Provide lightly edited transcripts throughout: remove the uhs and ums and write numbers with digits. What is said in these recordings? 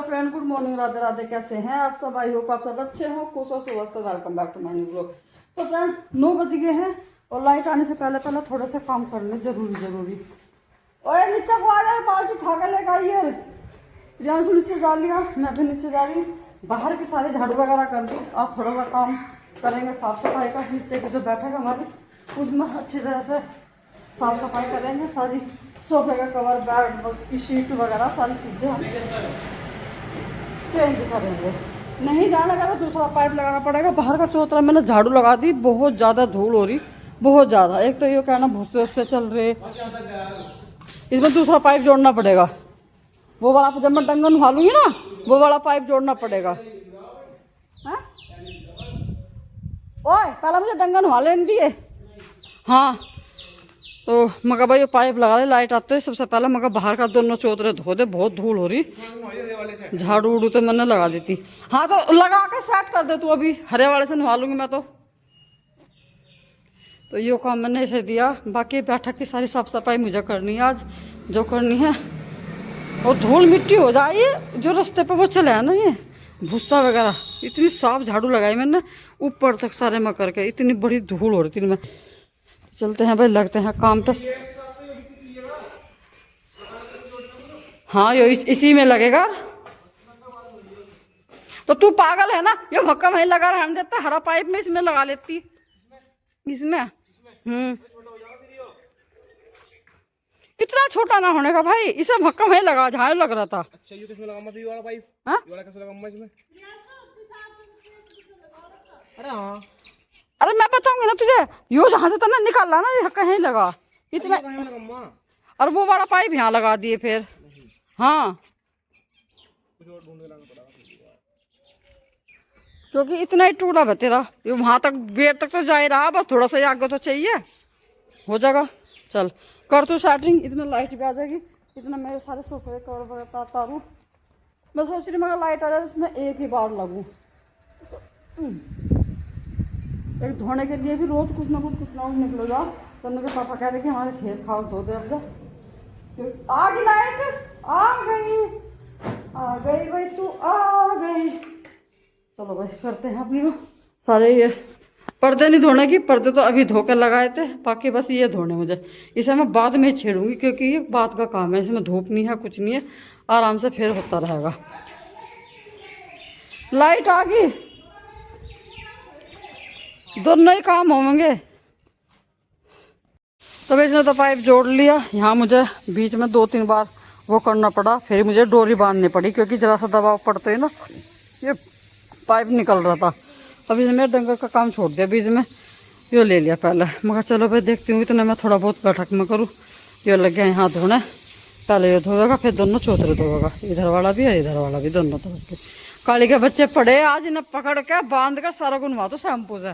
Friend, good morning, Radhe Radhe. कैसे हैं आप सब? आई होप आप सब अच्छे हो, खुश हो, स्वस्थ। Welcome back to my new blog. तो फ्रेंड 9 बज गए हैं और लाइट आने से पहले पहले थोड़े से काम करने जरूरी। ओए नीचे को आ जाए, बाल्टी उठा के लेकर आइए। रियांशु नीचे जा लिया, मैं भी नीचे जा रही हूँ। बाहर की सारी झाड़ू वगैरह कर दी। आज थोड़ा सा काम करेंगे साफ सफाई का। नीचे की जो बैठक है हमारी, उसमें अच्छी तरह से साफ सफाई करेंगे। सारी सोफे का कवर, बेड की शीट वगैरह सारी चीज़ें हम चेंज करेंगे। नहीं जाने का तो दूसरा पाइप लगाना पड़ेगा। बाहर का चौतरा मैंने झाड़ू लगा दी, बहुत ज़्यादा धूल हो रही, बहुत ज़्यादा। एक तो ये कहना भूसे उससे चल रहे, इसमें दूसरा पाइप जोड़ना पड़ेगा। वो वाला जब मैं डंगन उहालूंगी ना, वो वाला पाइप जोड़ना पड़ेगा। हाँ ओए, पहले मुझे डंगन उहा लेने दिए। हाँ तो मगर भाई पाइप लगा ले, लाइट आते सबसे पहले मगर बाहर का दोनों चौतरे धो दे, बहुत धूल हो रही। झाड़ू उड़ू तो मैंने लगा दी थी। हाँ तो लगा के सेट कर दे तू, अभी हरे वाले से नहा लूंगी मैं तो ये काम मैंने इसे दिया। बाकी बैठक की सारी साफ सफाई मुझे करनी है आज, जो करनी है। और धूल मिट्टी हो जाए जो रास्ते पे वो चले है ना, ये भूसा वगैरह, इतनी साफ झाड़ू लगाई मैंने ऊपर तक सारे में करके। इतनी बड़ी धूल हो रही थी। मैं चलते हैं भाई, लगते हैं काम पे। हाँ यो इसी में लगेगा। तो तू पागल है ना, ये भक्का वहीं लगा रहने देता, हरा पाइप में इसमें लगा लेती। इसमें इतना छोटा ना होने का भाई, इसे भक्का वहीं लगा जहाँ लग रहा था। अच्छा ये किसमें लगाऊंगा? ये वाला पाइप, हाँ ये वाला कैसे लगाऊंगा इसमें? अरे हाँ, अरे मैं बताऊंगी ना तुझे, यो जहाँ से तना निकाला ना, ये कहीं लगा इतना। कहाँ लगाऊंगा? और वो वाला पाइप यहाँ लगा दिए फिर। हाँ कुछ और ढूंढ के लाना पड़ेगा क्योंकि इतना ही टूटा है तेरा, ये वहां तक गेट तक तो जा ही रहा, बस थोड़ा सा आगे तो चाहिए, हो जाएगा। चल कर तू सेटिंग, इतना लाइट भी आ जाएगी। इतना मेरे सारे सोफे कवर वगैरह तारू। मैं सोच रही मगर लाइट आ जाए इसमें एक ही बार लगूं। एक धोने के लिए भी रोज कुछ ना कुछ निकलो जाओ। तो उनके पापा कह रहे कि हमारे ठेस खाओ, धो दे अब जा। आ गई लाइट, आ गई भाई, तू आ गई। चलो भाई करते हैं अपनी सारे ये पर्दे नहीं धोने की, पर्दे तो अभी धो कर लगाए थे, बाकी बस ये धोने मुझे। इसे मैं बाद में छेड़ूंगी क्योंकि ये बात का काम है, इसमें धूप नहीं है कुछ नहीं है, आराम से फिर होता रहेगा। लाइट आ गई, दोनों ही काम होंगे। तो इसने तो पाइप जोड़ लिया। यहाँ मुझे बीच में 2-3 बार वो करना पड़ा, फिर मुझे डोरी बांधनी पड़ी क्योंकि जरा सा दबाव पड़ते ही ना ये पाइप निकल रहा था। अब इसने मेरे डंगर का काम छोड़ दिया, बीच में यो ले लिया पहले। मगर चलो भाई देखती हूँ, इतना मैं थोड़ा बहुत बैठक में करूँ। यो लग गया यहाँ धोने, पहले ये धोएगा फिर दोनों चौतरे धोएगा, इधर वाला भी और इधर वाला भी, दोनों धो के। काली के बच्चे पड़े आज, इन्हें पकड़ के बांध कर सारा गुनवा दो शैम्पू से।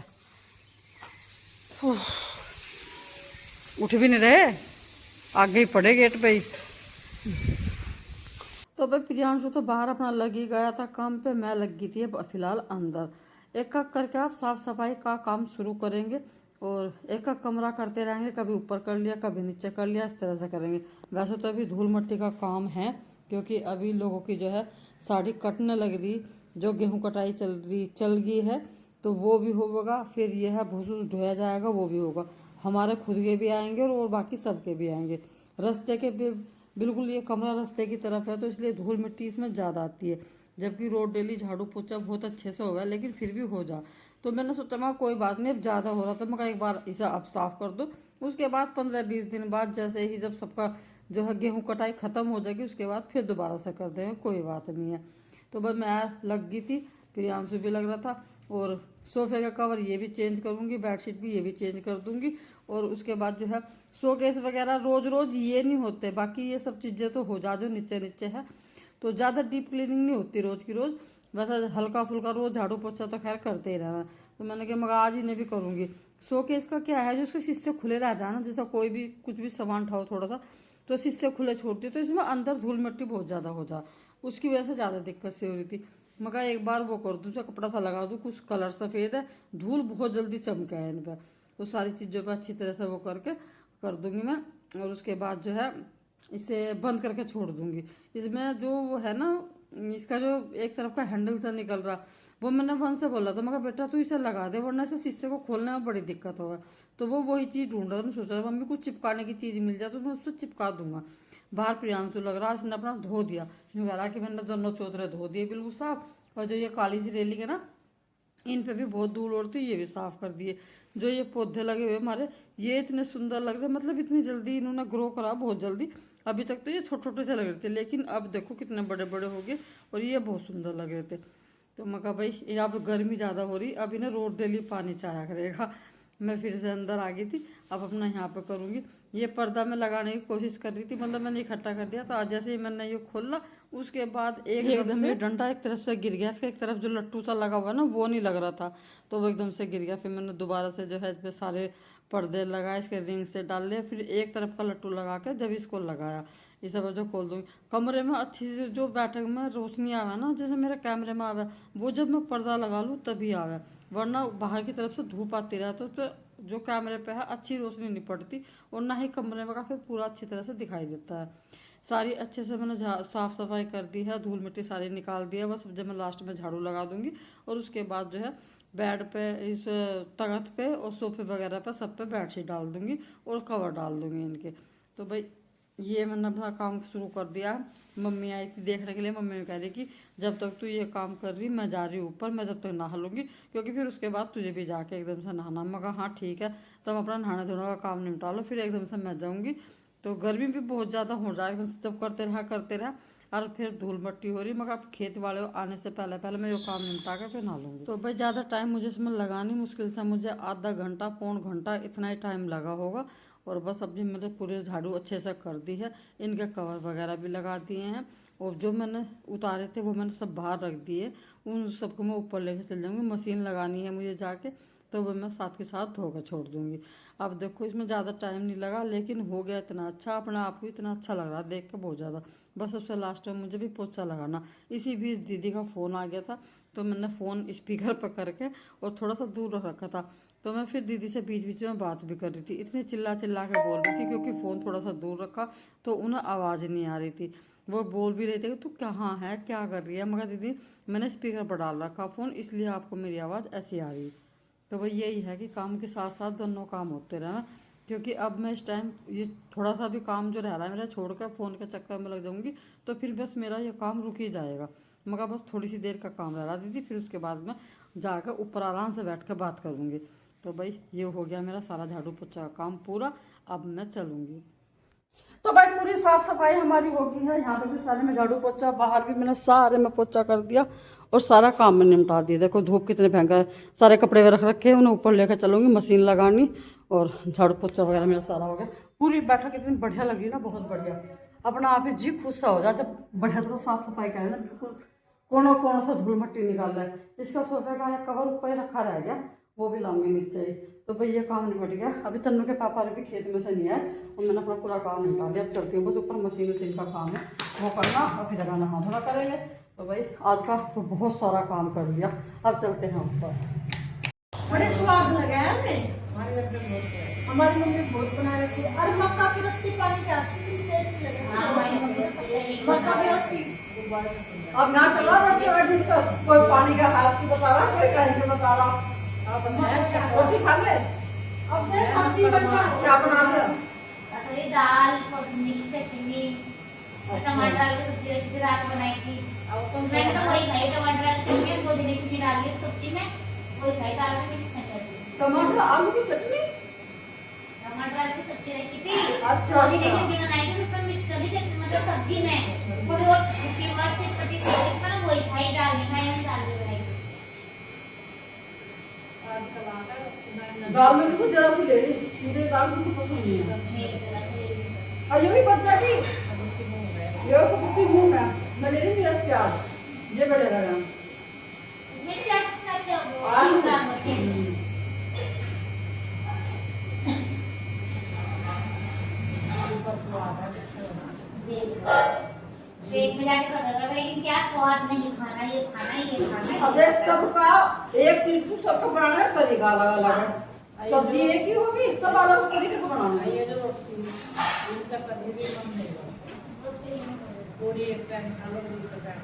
उठ भी नहीं रहे, आगे ही पड़े गेट पे ही। तो भाई प्रियांशु तो बाहर अपना लग ही गया था काम पे, मैं लग गई थी फिलहाल अंदर। एक एक करके आप साफ सफाई का काम शुरू करेंगे और एक एक कमरा करते रहेंगे। कभी ऊपर कर लिया, कभी नीचे कर लिया, इस तरह से करेंगे। वैसे तो अभी धूल मिट्टी का काम है क्योंकि अभी लोगों की जो है साड़ी कटने लग रही, जो गेहूँ कटाई चल गई है तो वो भी होगा। फिर यह है भूस ढोया जाएगा, वो भी होगा। हमारे खुद के भी आएंगे और बाकी सबके भी आएंगे। रास्ते के भी बिल्कुल, ये कमरा रास्ते की तरफ है तो इसलिए धूल मिट्टी इसमें ज़्यादा आती है। जबकि रोड डेली झाड़ू पोछा बहुत अच्छे से होगा, लेकिन फिर भी हो जा। तो मैंने सोचा मैं कोई बात नहीं, अब ज़्यादा हो रहा था, मैं एक बार इसे अब साफ़ कर दूँ। उसके बाद 15-20 दिन बाद जैसे ही जब सबका जो है गेहूँ कटाई ख़त्म हो जाएगी, उसके बाद फिर दोबारा से कर देंगे, कोई बात नहीं है। तो बस मैं लग गई थी, प्रियांशु भी लग रहा था। और सोफे का कवर ये भी चेंज करूँगी, बेडशीट भी ये भी चेंज कर दूँगी। और उसके बाद जो है शोकेस वगैरह रोज रोज ये नहीं होते, बाकी ये सब चीज़ें तो हो जा जो नीचे नीचे है। तो ज़्यादा डीप क्लीनिंग नहीं होती रोज़ की रोज़, वैसा हल्का फुल्का रोज़ झाड़ू पोछा तो खैर करते ही रहना। तो मैंने कहा मगर आज इन्हें भी करूँगी। शोकेस का क्या है, जो उसके शीशे खुले रह जाना, जैसा कोई भी कुछ भी सामान उठाओ थोड़ा सा तो शीशे खुले छोड़ती है, तो इसमें अंदर धूल मिट्टी बहुत ज़्यादा हो जा, उसकी वजह से ज़्यादा दिक्कत से हो रही थी। मगर एक बार वो कर दूँ, कपड़ा सा लगा दूँ, कुछ कलर सफ़ेद है, धूल बहुत जल्दी चमका है इन पर। तो सारी चीज़ों पर अच्छी तरह से वो करके कर दूंगी मैं। और उसके बाद जो है इसे बंद करके छोड़ दूंगी। इसमें जो वो है ना इसका जो एक तरफ का हैंडल से निकल रहा, वो मैंने वन से बोला था, मगर बेटा तू इसे लगा दे वरना इसे शीशे को खोलने में बड़ी दिक्कत होगा। तो वो वही चीज़ ढूंढ रहा था। मैं सोच रहा था मम्मी कुछ चिपकाने की चीज़ मिल जाए तो मैं उससे चिपका दूंगा। बाहर प्रियांशु लग रहा, इसने अपना धो दिया, यूँ कह रहा कि मैंने दोनों चौतरे धो दिए बिल्कुल साफ। और जो ये काली सी रेलिंग है ना, इन पे भी बहुत धूल उड़ती, ये भी साफ कर दिए। जो ये पौधे लगे हुए हमारे, ये इतने सुंदर लग रहे, मतलब इतनी जल्दी इन्होंने ग्रो करा, बहुत जल्दी। अभी तक तो ये छोटे छोटे से लग रहे थे, लेकिन अब देखो कितने बड़े बड़े हो गए और ये बहुत सुंदर लग रहे थे। तो मैं कहा भाई ये अब गर्मी ज़्यादा हो रही, अब इन्हें रोज डेली पानी चाया करेगा। मैं फिर से अंदर आ गई थी, अब अपना यहाँ पे करूँगी। ये पर्दा मैं लगाने की कोशिश कर रही थी, मतलब मैंने इकट्ठा कर दिया। तो आज जैसे ही मैंने ये खोला, उसके बाद एकदम ये डंडा एक तरफ से गिर गया, इसका एक तरफ जो लट्टू सा लगा हुआ ना वो नहीं लग रहा था, तो वो एकदम से गिर गया। फिर मैंने दोबारा से जो है इस पे सारे पर्दे लगाए, इसके रिंग से डाल लिया, फिर एक तरफ का लट्टू लगा के जब इसको लगाया, ये सब जो खोल दूँगी। कमरे में अच्छी से जो बैठक में रोशनी आवे ना, जैसे मेरे कैमरे में आवे, वो जब मैं पर्दा लगा लूँ तभी आवे, वरना बाहर की तरफ से धूप आती रहे तो उस पर जो कैमरे पे है अच्छी रोशनी नहीं पड़ती, और ना ही कमरे में का फिर पूरा अच्छी तरह से दिखाई देता है। सारी अच्छे से मैंने साफ सफाई कर दी है, धूल मिट्टी सारी निकाल दी है। बस जब मैं लास्ट में झाड़ू लगा दूंगी, और उसके बाद जो है बेड पे, इस तख्त पे और सोफे वगैरह पे सब पे बेडशीट डाल दूंगी और कवर डाल दूंगी इनके। तो भाई ये मैंने अपना काम शुरू कर दिया। मम्मी आई थी देखने के लिए, मम्मी ने कह रही कि जब तक तू ये काम कर रही मैं जा रही हूँ ऊपर, मैं जब तक नहा लूँगी, क्योंकि फिर उसके बाद तुझे भी जाके एकदम से नहाना। मैं कहा हाँ ठीक है, तुम अपना नहाने धोने का काम निपटा लो, फिर एकदम से मैं जाऊँगी। तो गर्मी भी बहुत ज़्यादा हो रहा है, एकदम से जब करते रहा और फिर धूल मट्टी हो रही, मगर अब खेत वाले आने से पहले पहले मैं ये काम निपटा कर फिर नहा लूँगी। तो भाई ज़्यादा टाइम मुझे इसमें लगा नहीं, मुश्किल से मुझे आधा घंटा पौन घंटा इतना ही टाइम लगा होगा। और बस अभी मैंने पूरे झाड़ू अच्छे से कर दी है, इनके कवर वगैरह भी लगा दिए हैं, और जो मैंने उतारे थे वो मैंने सब बाहर रख दिए, उन सबको मैं ऊपर लेके चल जाऊँगी। मशीन लगानी है मुझे जाके, तो वो मैं साथ के साथ धोकर छोड़ दूँगी। अब देखो इसमें ज़्यादा टाइम नहीं लगा, लेकिन हो गया इतना अच्छा, अपने आप को इतना अच्छा लग रहा देख के बहुत ज़्यादा। बस सबसे लास्ट में मुझे भी पोछा लगाना। इसी बीच दीदी का फ़ोन आ गया था, तो मैंने फ़ोन स्पीकर पर करके और थोड़ा सा दूर रख रखा था, तो मैं फिर दीदी से बीच बीच में बात भी कर रही थी। इतनी चिल्ला चिल्ला के बोल रही थी, क्योंकि फ़ोन थोड़ा सा दूर रखा तो उन्हें आवाज़ नहीं आ रही थी। वो बोल भी रहे थे कि तू कहाँ है, क्या कर रही है, मगर दीदी मैंने स्पीकर पर डाल रखा फ़ोन, इसलिए आपको मेरी आवाज़ ऐसी आ रही। तो वही यही है कि काम के साथ साथ दोनों काम होते रहे, क्योंकि अब मैं इस टाइम ये थोड़ा सा भी काम जो रह रहा है मेरा छोड़कर फ़ोन के चक्कर में लग जाऊंगी, तो फिर बस मेरा ये काम रुक ही जाएगा। मगर बस थोड़ी सी देर का काम रह रहा दीदी, फिर उसके बाद मैं जाकर ऊपर आराम से बैठ कर बात करूँगी। तो भाई ये हो गया मेरा सारा झाड़ू पोछा का काम पूरा, अब मैं चलूँगी। तो भाई पूरी साफ सफाई हमारी हो गई है, यहाँ पे भी सारे में झाड़ू पोछा, बाहर भी मैंने सारे में पोछा कर दिया और सारा काम मैंने निपटा दिया। देखो धूप कितने भयंकर है, सारे कपड़े रख रखे हैं, उन्हें ऊपर लेकर चलूँगी मशीन लगानी, और झाड़ू पोछा वगैरह मेरा सारा हो गया। पूरी बैठक इतनी बढ़िया लगी ना, बहुत बढ़िया, अपना आप ही जी खुश सा हो जाए जब बढ़िया से साफ सफाई करें ना, बिल्कुल कोनों कोनों से धूल मट्टी निकाल रहा है। इसका सोफे का एक कवर ऊपर ही रखा रह गया, वो भी लाऊंगी नीचे ही। तो भाई ये काम निपट गया। अभी तन्नू के पापा भी खेत में से नहीं आए और मैंने अपना पूरा काम निपटा दिया। अब चलती हूँ, बस ऊपर मशीन वशीन का काम है वो करना, और फिर लगाना हाथ धोना करेंगे। तो भाई आज का तो बहुत सारा काम कर लिया, अब चलते हैं ऊपर। बड़े स्वाद लगे हमें, हमारी मम्मी बहुत बना रही थी। अरे मक्का की रोटी पानी का टेस्ट लगे। मक्का की रोटी अब ना चला रोटी और डिस्कस, कोई पानी का हाथ की बता रहा, कोई कहीं का बता रहा। रोटी खा ले, अब मैं सब्जी बना क्या बना रहे हो? दाल, पनीर की चटनी, टमाटर डाल के सब्जी रखी थी, रात बनाई थी। मैंने तो वही खाई, टमाटर डाल के पुदीने की चटनी डाल दी सब्जी में, वही खाई। दाल में भी टमाटर आलू की चटनी, टमाटर डाल के सब्जी रखी थी। अच्छा पुदीने की चटनी बनाई थी, उसमें मिक्स कर दी चटनी, मतलब सब्जी में थोड़ी और खट्टी और चटपटी सी बना, वही खाई। दाल नहीं खाई, हम दाल भी बनाई थी। दाल में कुछ जरा सी ले ली, सीधे दाल मुझे पसंद नहीं है। और ये भी बच जाती, ये तो कुछ मुंह में मैं ले ली मेरा प्याज, ये बढ़िया लगा। मिर्च अच्छा वो काम होते हैं। पेट में जाके सड़ेगा, लेकिन क्या स्वाद नहीं, खाना ये खाना ये खाना। अब देख सबका एक चीज को सबका बनाने का तरीका अलग अलग है। सब्जी एक ही होगी, सब अलग तरीके से बनाना है। ये जो रोटी इनका कभी भी कम नहीं होगा। पूरी एक टाइम खा लो, दूसरा टाइम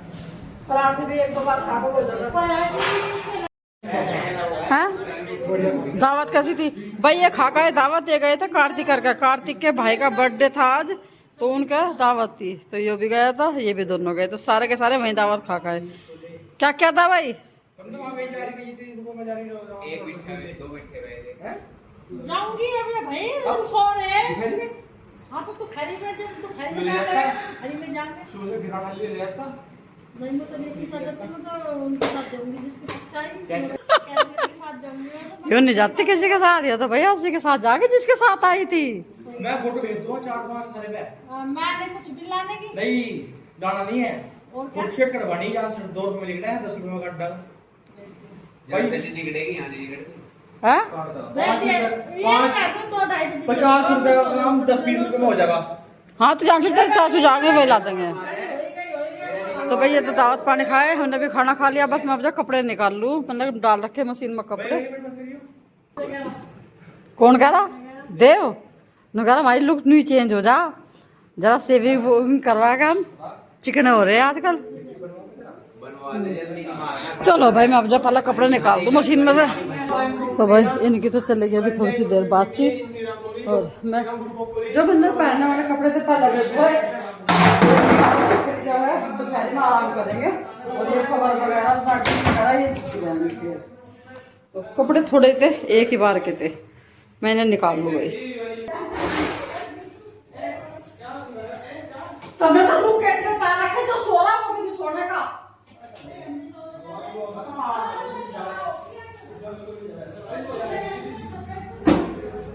पराठे भी एक दो बार खा लो, हो जाएगा। हैं दावत कैसी थी भाई? ये खा गए, दावत दे गए थे कार्तिक करके, कार्तिक के भाई का बर्थडे था आज, तो उनका दावत थी, तो ये भी गया था, ये भी दोनों गए, तो सारे के सारे वहीं दावत खा गए। क्या क्या था भाई? जाऊंगी अभी भाई, सो रहे। हाँ तो तू खरी में, जब तू खरी में जा रहे, खरी में जाके नहीं, मैं तो नहीं साथ जाती, मैं तो उनके साथ जाऊंगी जिसकी इच्छा है, कैसे के साथ जाऊंगी। क्यों नहीं जाती किसी के साथ? या तो भैया उसी के साथ जाके जिसके साथ आई थी। मैं फोटो भेज दूंगा 4-5 सारे पे। मैंने कुछ भी लाने की नहीं डाला नहीं है, और क्या फुटशेट कटवानी है, 200 में लिख रहा है, 10 रुपए में कट डाल। जब से नहीं निकलेगी यहाँ नहीं निकलेगी। हैं? 50 रुपए का काम 10-20 रुपए में हो जाएगा। हाँ तो जामशेद तेरे चाचू जाके वही ला देंगे। तो भाई ये तो दावत पानी खाए, हमने भी खाना खा लिया, बस मैं अब जा कपड़े निकाल लूँ, मैंने डाल रखे मशीन में कपड़े। कौन कह रहा? देव न कह रहा हमारी लुक नहीं चेंज हो जा, जरा सेविंग वोविंग करवाएगा, हम चिकने हो रहे हैं आजकल। चलो भाई मैं अब जा पहले कपड़े निकाल दूँ मशीन में से। तो भाई इनकी तो चलेगी अभी थोड़ी सी देर बातचीत, और मैं जो मैंने पहनने वाले कपड़े थे पहले धोए, जो है दोपहर में आराम करेंगे, और ये कवर वगैरह ये तो कपड़े थोड़े थे, एक ही बार के थे, मैंने निकाल लूँ भाई। तो मैं तो रुक के रखे जो सो रहा वो भी सोने का।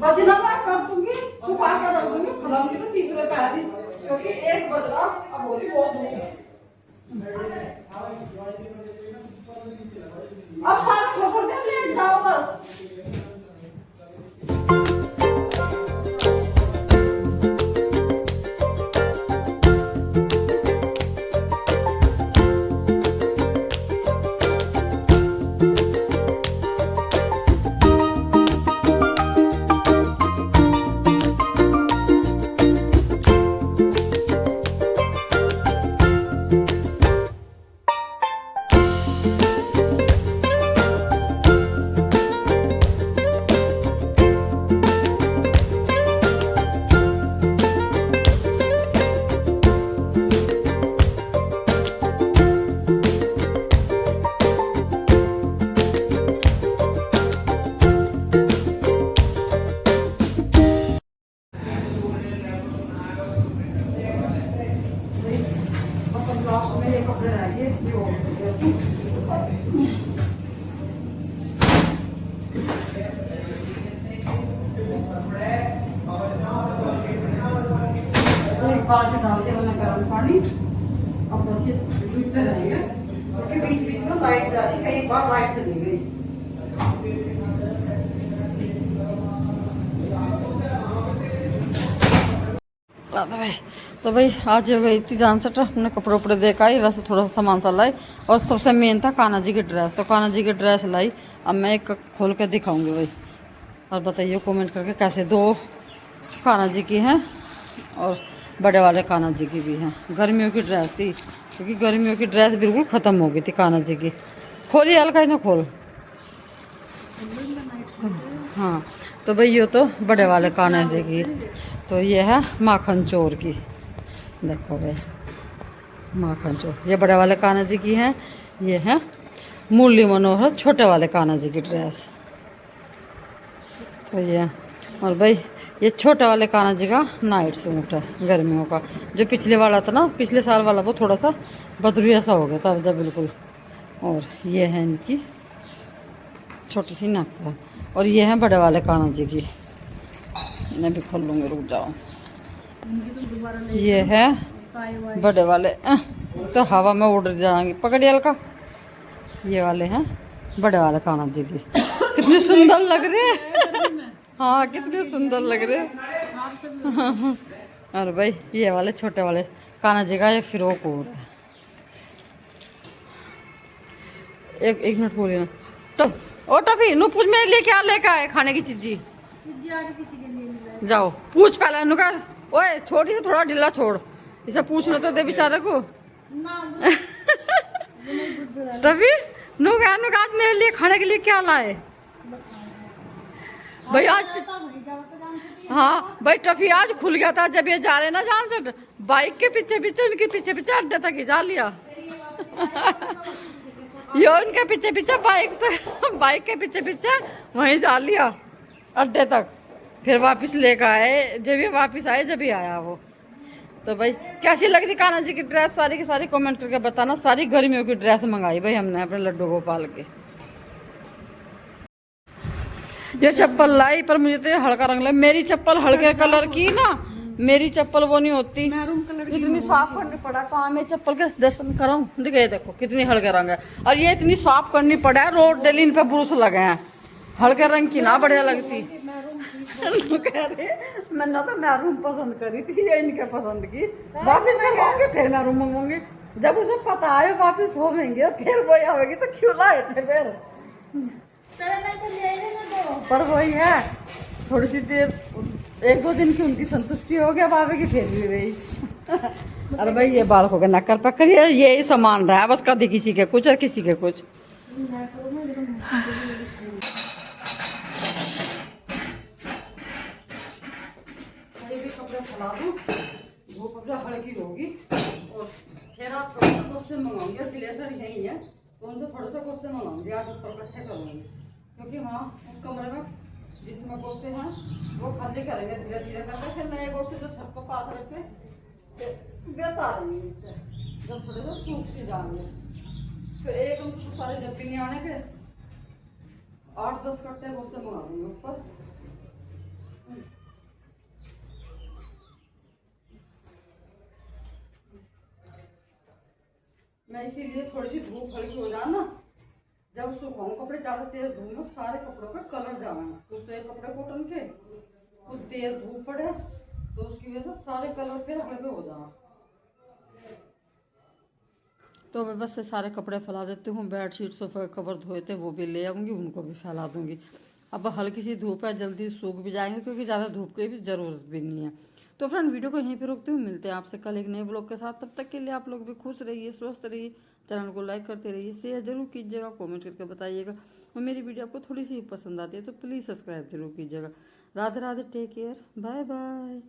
बस इतना मैं कर दूंगी, सुखा कर रख दूंगी, फलाऊंगी तो तीसरे पैर ही, क्योंकि एक बदला अब हो रही बहुत दूर। अब सारे खोपड़ के लेट जाओ बस। बाल्टी डालते हैं गर्म पानी, अब बस ये डूबते रहेंगे, क्योंकि बीच बीच में लाइट जा रही, कई बार लाइट चली गई। तो भाई आज हो गई इतनी जान सट, अपने कपड़े उपड़े देख आई, वैसे थोड़ा सा सामान सा लाई, और सबसे मेन था कान्हा जी की ड्रेस, तो कान्हा जी की ड्रेस लाई। अब मैं एक खोल के दिखाऊंगी भाई, और बताइए कमेंट करके कैसे। दो कान्हा जी की हैं और बड़े वाले कान्हा जी की भी हैं। गर्मियों की ड्रेस थी, क्योंकि गर्मियों की ड्रेस बिल्कुल ख़त्म हो गई थी कान्हा जी की। खोली हल्का ही ना खोल। हाँ तो भाई ये तो बड़े वाले कान्हा जी की, तो ये है माखन चोर की, देखो भाई माखन चोर, ये बड़े वाले कान्हा जी की है। ये है मुरली मनोहर छोटे वाले कान्हा जी की ड्रेस, तो ये। और भाई ये छोटे वाले कान्हा जी का नाइट सूट है गर्मियों का, जो पिछले वाला था ना, पिछले साल वाला, वो थोड़ा सा बदरू ऐसा हो गया था जब बिल्कुल। और ये है इनकी छोटी सी नाक है, और ये है बड़े वाले कान्हा जी की। मैं भी खोल लूँगी, रुक जाओ। ये है बड़े वाले, तो हवा में उड़ जाएंगे, पकड़िए हल्का। ये वाले हैं बड़े वाले कान्हा जी की, कितने सुंदर लग रहे हैं। हाँ कितने सुंदर लग रहे हैं। और भाई ये वाले छोटे वाले कान्हा जी का एक फिरोक और है। एक मिनट बोलिए ना, तो ओ टफी नू पूछ मेरे लिए क्या लेके आए खाने की चीज़ी। जाओ पूछ पहले नु कर, ओए छोटी से थोड़ा ढीला छोड़, इसे पूछना तो दे बेचारे को। ना तभी नुक आज मेरे लिए खाने के लिए क्या लाए भाई आज। हाँ भाई टफी आज खुल गया था जब ये जा रहे ना जान से बाइक के पीछे पीछे उनके पीछे पीछे अड्डे तक ही जा लिया। ये उनके पीछे पीछे बाइक के पीछे पीछे वहीं जा लिया अड्डे तक। फिर वापस लेकर आए जब ये वापस आए जब ही आया वो। तो भाई कैसी लग रही कान्हा जी की ड्रेस सारी की सारी कमेंट करके बताना। सारी गर्मियों की ड्रेस मंगाई भाई हमने अपने लड्डू गोपाल के। ये चप्पल लाई पर मुझे तो ये हल्का रंग लगा। मेरी चप्पल हल्के कलर की ना, मेरी चप्पल वो नहीं होती। इतनी साफ करनी पड़ा कहाँ मैं चप्पल के दर्शन कराऊं। देखिए देखो कितनी हल्के रंग है और ये इतनी साफ करनी पड़ा है। रोड डेली इन पे ब्रूस लगे हैं। हल्के रंग की ना बढ़िया लगती। मैंने तो मैरून पसंद करी थी ये इनके पसंद की। वापिस करवाऊंगी फिर मैरून मंगवाऊंगी। जब उसे पता है वापिस होंगे फिर वही आवेगी तो क्यों लाए थे फिर। पर वही है थोड़ी सी देर 1-2 दिन की उनकी संतुष्टि हो गया बाबे की फिर भी वही। अरे भाई ये बाल को के नक्कर पकड़ ये ही सामान रहा है बस कभी किसी के कुछ और किसी के कुछ। कपड़े फैला दूं वो कपड़ा हल्की होगी और फिर आप थोड़े से क्वेश्चन मंगाऊंगी। ग्लेसर यही है तो उनसे थोड़े से क्वेश्चन मंगाऊंगी आज ऊपर इकट्ठे करूंगी क्योंकि वहाँ उस कमरे में जिसमें गोसे हैं वो खाली करेंगे धीरे धीरे करके। फिर नए गोसे जो छत पर पास रख के बेताड़ेंगे नीचे जब थोड़े से सूख सी जाएंगे। फिर एक हम सारे जब नहीं आने के 8-10 कट्टे गोसे मंगा देंगे ऊपर। मैं इसीलिए थोड़ी सी धूप हल्की हो जाए ना जब सुखाऊं कपड़े ज्यादा तेज धूप में सारे कपड़ों का कलर जाए। कुछ तो एक कपड़े कॉटन के कुछ तेज धूप पड़े तो उसकी वजह से सारे कलर फिर हल्के हो जाए। तो मैं बस से सारे कपड़े फैला देती हूँ। बेडशीट सोफा कवर धोए थे वो भी ले आऊँगी उनको भी फैला दूँगी। अब हल्की सी धूप है जल्दी सूख भी जाएंगे क्योंकि ज़्यादा धूप की भी ज़रूरत भी नहीं है। तो फ्रेंड वीडियो को यहीं पे रोकती हूँ। मिलते हैं आपसे कल एक नए व्लॉग के साथ। तब तक के लिए आप लोग भी खुश रहिए स्वस्थ रहिए। चैनल को लाइक करते रहिए शेयर जरूर कीजिएगा कमेंट करके बताइएगा। और मेरी वीडियो आपको थोड़ी सी पसंद आती है तो प्लीज़ सब्सक्राइब जरूर कीजिएगा। Radhe Radhe take care bye bye.